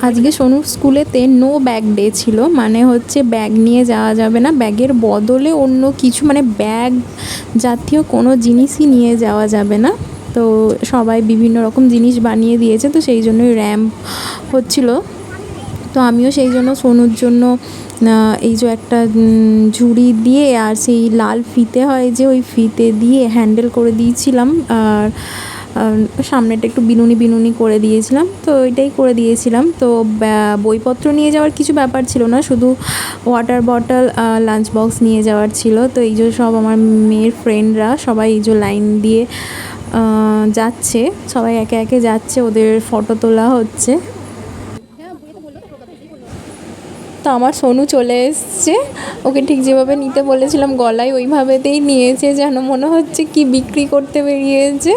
আজকে সোনুর স্কুলেতে no bag day ছিল, মানে হচ্ছে ব্যাগ নিয়ে যাওয়া যাবে না, ব্যাগের বদলে অন্য কিছু মানে ব্যাগ জাতীয় কোনো জিনিসই নিয়ে যাওয়া যাবে না। তো সবাই বিভিন্ন রকম জিনিস বানিয়ে দিয়েছে, তো সেই জন্যই র্যাম্প হচ্ছিল। তো আমিও সেই জন্য সোনুর জন্য এই যে একটা ঝুড়ি দিয়ে আর সেই লাল ফিতে হয় যে ওই ফিতে দিয়ে হ্যান্ডেল করে দিয়েছিলাম, আর সামনেটা একটু বিনুনি বিনুনি করে দিয়েছিলাম, তো এটাই করে দিয়েছিলাম। তো বইপত্র নিয়ে যাওয়ার কিছু ব্যাপার ছিল না, শুধু ওয়াটার বটল লাঞ্চ বক্স নিয়ে যাওয়ার ছিল। তো এই যে সব আমার মেয়ের ফ্রেন্ডরা সবাই এই যে লাইন দিয়ে যাচ্ছে, সবাই একে একে যাচ্ছে, ওদের ফটো তোলা হচ্ছে। তো আমার সোনু চলে এসছে, ওকে ঠিক যেভাবে নিতে বলেছিলাম গলায় ওইভাবেতেই নিয়েছে, যেন মনে হচ্ছে কি বিক্রি করতে বেরিয়েছে।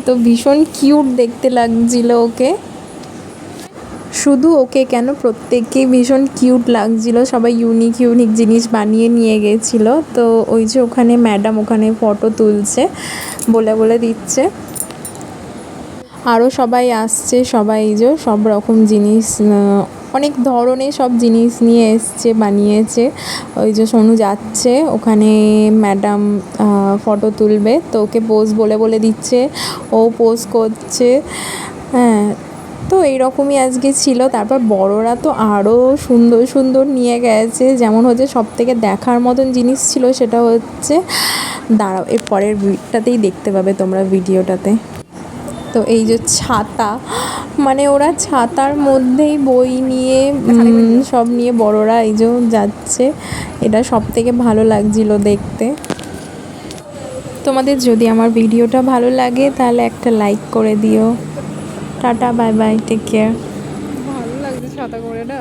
তো ভীষণ কিউট দেখতে লাগছিল ওকে, শুধু ওকে কেন প্রত্যেককেই ভীষণ কিউট লাগছিল, সবাই ইউনিক ইউনিক জিনিস বানিয়ে নিয়ে গেছিলো। তো ওই যে ওখানে ম্যাডাম ওখানে ফটো তুলছে, বলে বলে দিচ্ছে, আরও সবাই আসছে, সবাই এই যে সব রকম জিনিস অনেক ধরনের সব জিনিস নিয়ে এসছে, বানিয়েছে। ওই যে সোনু যাচ্ছে, ওখানে ম্যাডাম ফটো তুলবে, তো ওকে পোজ বলে বলে দিচ্ছে, ও পোজ করছে। হ্যাঁ, তো এইরকমই আজকে ছিল। তারপর বড়রা তো আরও সুন্দর সুন্দর নিয়ে গেছে, যেমন হচ্ছে সবথেকে দেখার মতন জিনিস ছিল সেটা হচ্ছে, দাঁড়াও এর পরের ভিডিওটাতেই দেখতে পাবে তোমরা ভিডিওটাতে। তো এই যে ছাতা, মানে ওরা ছাতার মধ্যেই বই নিয়ে সব নিয়ে বড়রা এই যে যাচ্ছে, এটা সব থেকে ভালো লাগছিল দেখতে। তোমাদের যদি আমার ভিডিওটা ভালো লাগে তাহলে একটা লাইক করে দিও। Tata, bye bye, take care. ভালো লাগছে ছাতা করে না।